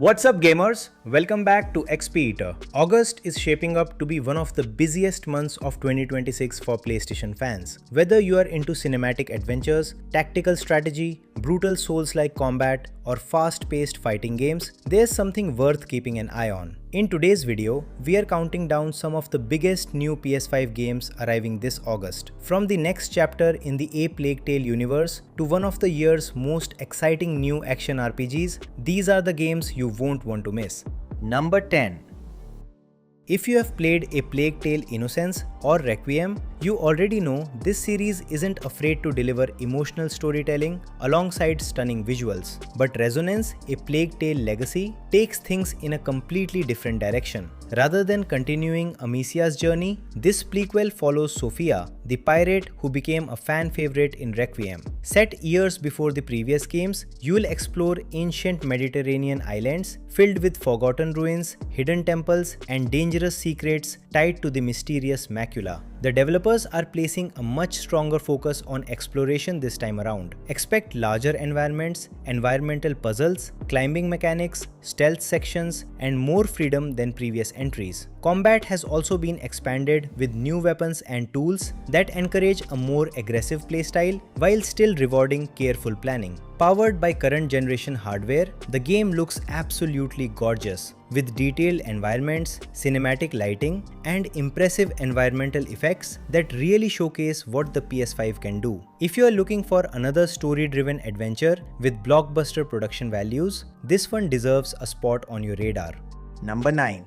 What's up gamers? Welcome back to XP Eater. August is shaping up to be one of the busiest months of 2026 for PlayStation fans. Whether you are into cinematic adventures, tactical strategy, brutal Souls-like combat, or fast-paced fighting games, there's something worth keeping an eye on. In today's video, we are counting down some of the biggest new PS5 games arriving this August. From the next chapter in the A Plague Tale universe to one of the year's most exciting new action RPGs, these are the games you won't want to miss. Number 10. If you have played A Plague Tale Innocence or Requiem, you already know this series isn't afraid to deliver emotional storytelling alongside stunning visuals. But Resonance, A Plague Tale Legacy takes things in a completely different direction. Rather than continuing Amicia's journey, this prequel follows Sophia, the pirate who became a fan favorite in Requiem. Set years before the previous games, you will explore ancient Mediterranean islands filled with forgotten ruins, hidden temples, and dangerous secrets tied to the mysterious macula. The developers are placing a much stronger focus on exploration this time around. Expect larger environments, environmental puzzles, climbing mechanics, stealth sections, and more freedom than previous entries. Combat has also been expanded with new weapons and tools that encourage a more aggressive playstyle while still rewarding careful planning. Powered by current generation hardware, the game looks absolutely gorgeous, with detailed environments, cinematic lighting, and impressive environmental effects that really showcase what the PS5 can do. If you are looking for another story-driven adventure with blockbuster production values, this one deserves a spot on your radar. Number 9.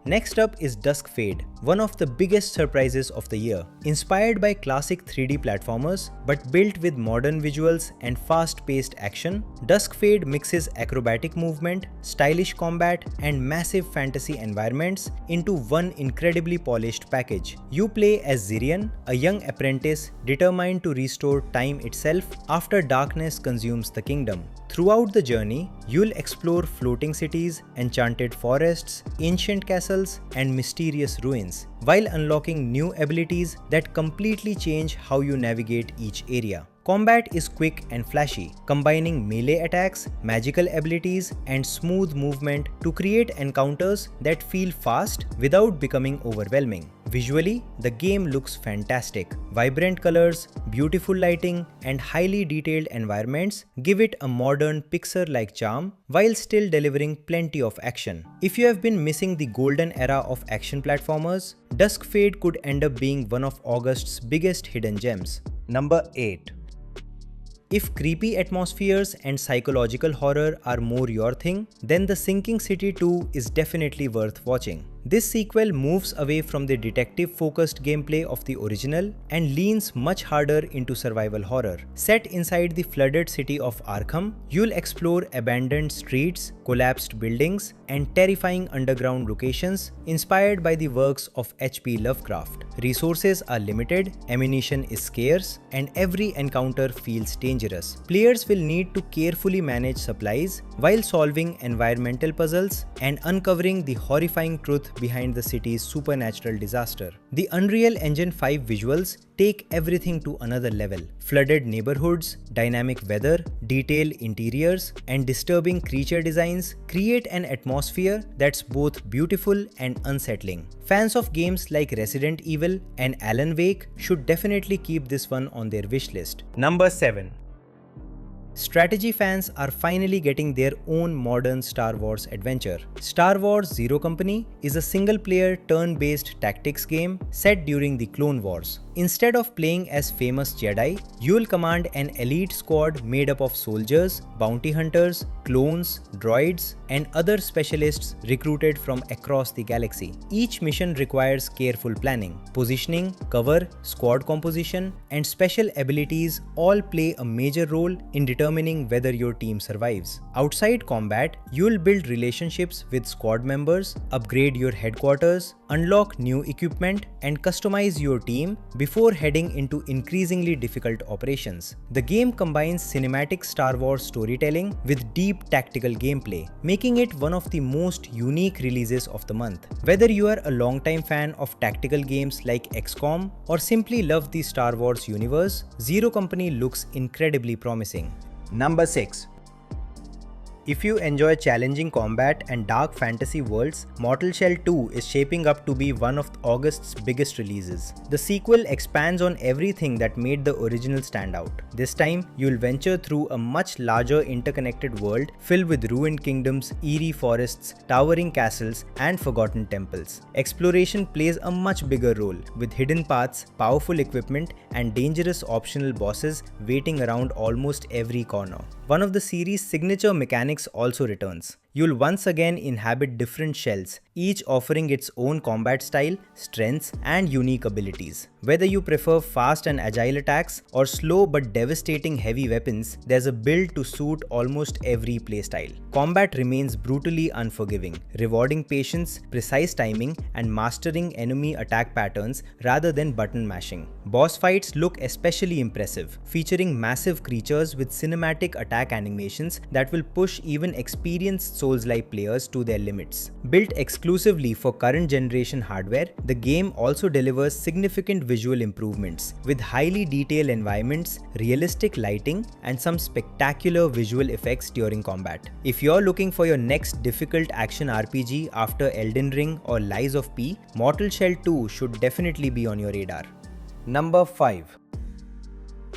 Next up is Duskfade, one of the biggest surprises of the year. Inspired by classic 3D platformers, but built with modern visuals and fast-paced action, Duskfade mixes acrobatic movement, stylish combat, and massive fantasy environments into one incredibly polished package. You play as Zirian, a young apprentice determined to restore time itself after darkness consumes the kingdom. Throughout the journey, you'll explore floating cities, enchanted forests, ancient castles, and mysterious ruins, while unlocking new abilities that completely change how you navigate each area. Combat is quick and flashy, combining melee attacks, magical abilities, and smooth movement to create encounters that feel fast without becoming overwhelming. Visually, the game looks fantastic. Vibrant colors, beautiful lighting, and highly detailed environments give it a modern Pixar-like charm while still delivering plenty of action. If you have been missing the golden era of action platformers, Duskfade could end up being one of August's biggest hidden gems. Number 8. If creepy atmospheres and psychological horror are more your thing, then The Sinking City 2 is definitely worth watching. This sequel moves away from the detective-focused gameplay of the original and leans much harder into survival horror. Set inside the flooded city of Arkham, you'll explore abandoned streets, collapsed buildings, and terrifying underground locations inspired by the works of H.P. Lovecraft. Resources are limited, ammunition is scarce, and every encounter feels dangerous. Players will need to carefully manage supplies while solving environmental puzzles and uncovering the horrifying truth behind the city's supernatural disaster. The Unreal Engine 5 visuals take everything to another level. Flooded neighborhoods, dynamic weather, detailed interiors, and disturbing creature designs create an atmosphere that's both beautiful and unsettling. Fans of games like Resident Evil and Alan Wake should definitely keep this one on their wishlist. Number 7. Strategy fans are finally getting their own modern Star Wars adventure. Star Wars Zero Company is a single-player turn-based tactics game set during the Clone Wars. Instead of playing as famous Jedi, you'll command an elite squad made up of soldiers, bounty hunters, clones, droids, and other specialists recruited from across the galaxy. Each mission requires careful planning. Positioning, cover, squad composition, and special abilities all play a major role in determining whether your team survives. Outside combat, you'll build relationships with squad members, upgrade your headquarters, unlock new equipment, and customize your team before heading into increasingly difficult operations. The game combines cinematic Star Wars storytelling with deep tactical gameplay, making it one of the most unique releases of the month. Whether you are a longtime fan of tactical games like XCOM or simply love the Star Wars universe, Zero Company looks incredibly promising. Number 6. If you enjoy challenging combat and dark fantasy worlds, Mortal Shell 2 is shaping up to be one of August's biggest releases. The sequel expands on everything that made the original stand out. This time, you'll venture through a much larger interconnected world filled with ruined kingdoms, eerie forests, towering castles, and forgotten temples. Exploration plays a much bigger role, with hidden paths, powerful equipment, and dangerous optional bosses waiting around almost every corner. One of the series' signature mechanics also returns. You'll once again inhabit different shells, each offering its own combat style, strengths, and unique abilities. Whether you prefer fast and agile attacks or slow but devastating heavy weapons, there's a build to suit almost every playstyle. Combat remains brutally unforgiving, rewarding patience, precise timing, and mastering enemy attack patterns rather than button mashing. Boss fights look especially impressive, featuring massive creatures with cinematic attack animations that will push even experienced Souls-like players to their limits. Built exclusively for current generation hardware, the game also delivers significant visual improvements with highly detailed environments, realistic lighting, and some spectacular visual effects during combat. If you're looking for your next difficult action RPG after Elden Ring or Lies of P, Mortal Shell 2 should definitely be on your radar. Number 5.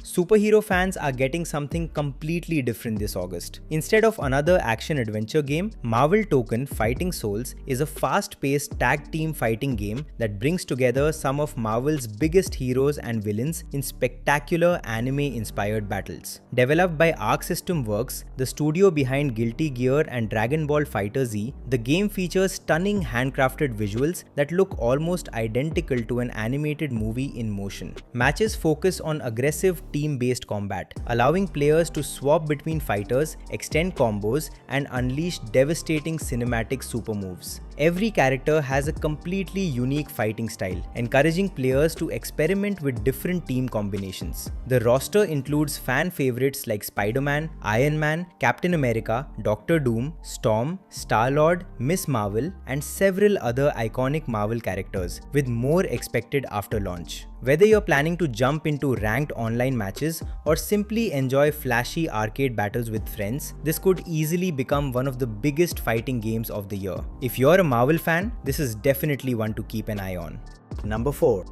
Superhero fans are getting something completely different this August. Instead of another action-adventure game, Marvel Tokon Fighting Souls is a fast-paced tag team fighting game that brings together some of Marvel's biggest heroes and villains in spectacular anime-inspired battles. Developed by Arc System Works, the studio behind Guilty Gear and Dragon Ball FighterZ, the game features stunning handcrafted visuals that look almost identical to an animated movie in motion. Matches focus on aggressive team-based combat, allowing players to swap between fighters, extend combos, and unleash devastating cinematic super moves. Every character has a completely unique fighting style, encouraging players to experiment with different team combinations. The roster includes fan favorites like Spider-Man, Iron Man, Captain America, Doctor Doom, Storm, Star-Lord, Miss Marvel, and several other iconic Marvel characters, with more expected after launch. Whether you're planning to jump into ranked online matches or simply enjoy flashy arcade battles with friends, this could easily become one of the biggest fighting games of the year. If you're a Marvel fan, this is definitely one to keep an eye on. Number 4.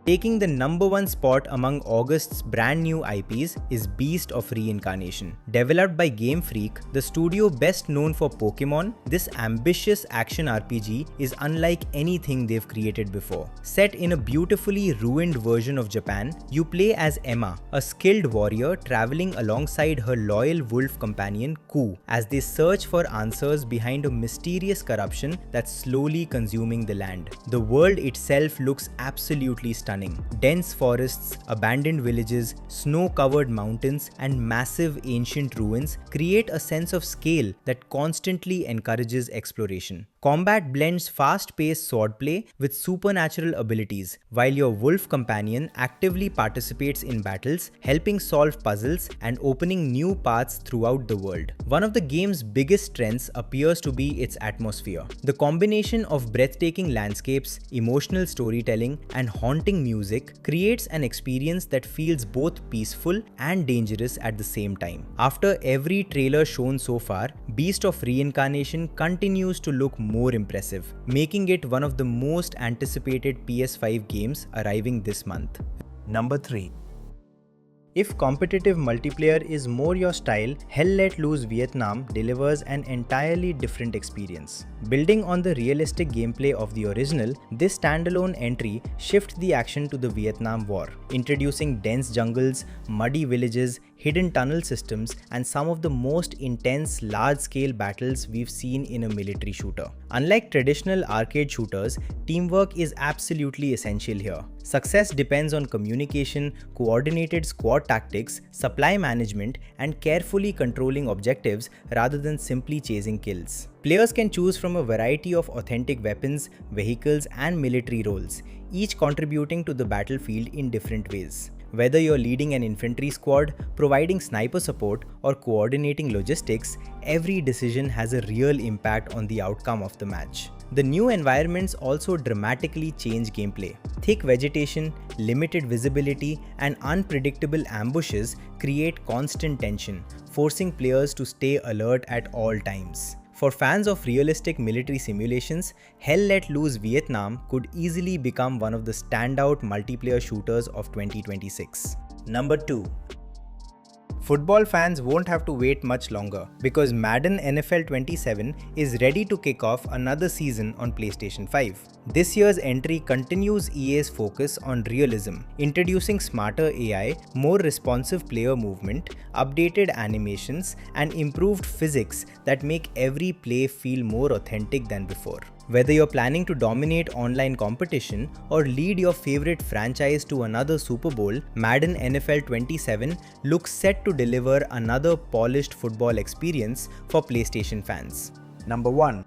Taking the #1 spot among August's brand new IPs is Beast of Reincarnation. Developed by Game Freak, the studio best known for Pokemon, this ambitious action RPG is unlike anything they've created before. Set in a beautifully ruined version of Japan, you play as Emma, a skilled warrior traveling alongside her loyal wolf companion Ku, as they search for answers behind a mysterious corruption that's slowly consuming the land. The world itself looks absolutely stunning. Dense forests, abandoned villages, snow-covered mountains, and massive ancient ruins create a sense of scale that constantly encourages exploration. Combat blends fast-paced swordplay with supernatural abilities, while your wolf companion actively participates in battles, helping solve puzzles and opening new paths throughout the world. One of the game's biggest strengths appears to be its atmosphere. The combination of breathtaking landscapes, emotional storytelling, and haunting music creates an experience that feels both peaceful and dangerous at the same time. After every trailer shown so far, Beast of Reincarnation continues to look more impressive, making it one of the most anticipated PS5 games arriving this month. Number 3. If competitive multiplayer is more your style, Hell Let Loose Vietnam delivers an entirely different experience. Building on the realistic gameplay of the original, this standalone entry shifts the action to the Vietnam War, introducing dense jungles, muddy villages, hidden tunnel systems, and some of the most intense large-scale battles we've seen in a military shooter. Unlike traditional arcade shooters, teamwork is absolutely essential here. Success depends on communication, coordinated squad tactics, supply management, and carefully controlling objectives rather than simply chasing kills. Players can choose from a variety of authentic weapons, vehicles, and military roles, each contributing to the battlefield in different ways. Whether you're leading an infantry squad, providing sniper support, or coordinating logistics, every decision has a real impact on the outcome of the match. The new environments also dramatically change gameplay. Thick vegetation, limited visibility, and unpredictable ambushes create constant tension, forcing players to stay alert at all times. For fans of realistic military simulations, Hell Let Loose Vietnam could easily become one of the standout multiplayer shooters of 2026. Number 2. Football fans won't have to wait much longer because Madden NFL 27 is ready to kick off another season on PlayStation 5. This year's entry continues EA's focus on realism, introducing smarter AI, more responsive player movement, updated animations, and improved physics that make every play feel more authentic than before. Whether you're planning to dominate online competition or lead your favorite franchise to another Super Bowl, Madden NFL 27 looks set to deliver another polished football experience for PlayStation fans. Number 1.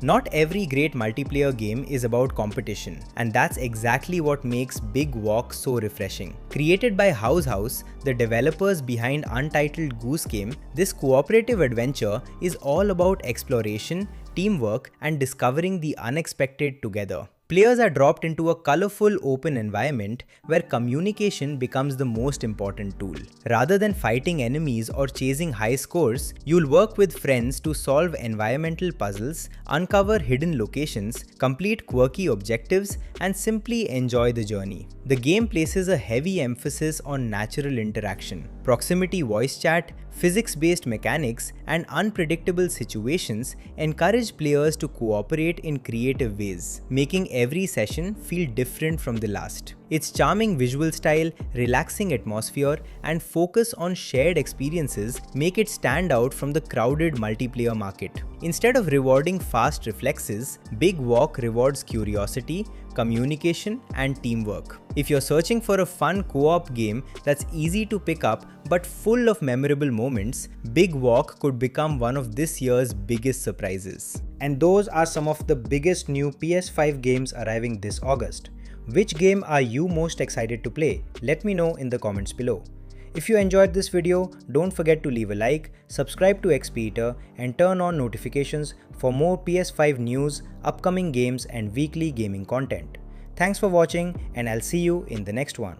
Not every great multiplayer game is about competition, and that's exactly what makes Big Walk so refreshing. Created by House, the developers behind Untitled Goose Game, this cooperative adventure is all about exploration, teamwork, and discovering the unexpected together. Players are dropped into a colorful open environment where communication becomes the most important tool. Rather than fighting enemies or chasing high scores, you'll work with friends to solve environmental puzzles, uncover hidden locations, complete quirky objectives, and simply enjoy the journey. The game places a heavy emphasis on natural interaction. Proximity voice chat, physics-based mechanics, and unpredictable situations encourage players to cooperate in creative ways, making every session feel different from the last. Its charming visual style, relaxing atmosphere, and focus on shared experiences make it stand out from the crowded multiplayer market. Instead of rewarding fast reflexes, Big Walk rewards curiosity, communication, and teamwork. If you're searching for a fun co-op game that's easy to pick up but full of memorable moments, Big Walk could become one of this year's biggest surprises. And those are some of the biggest new PS5 games arriving this August. Which game are you most excited to play? Let me know in the comments below. If you enjoyed this video, don't forget to leave a like, subscribe to XP Eater, and turn on notifications for more PS5 news, upcoming games, and weekly gaming content. Thanks for watching, and I'll see you in the next one.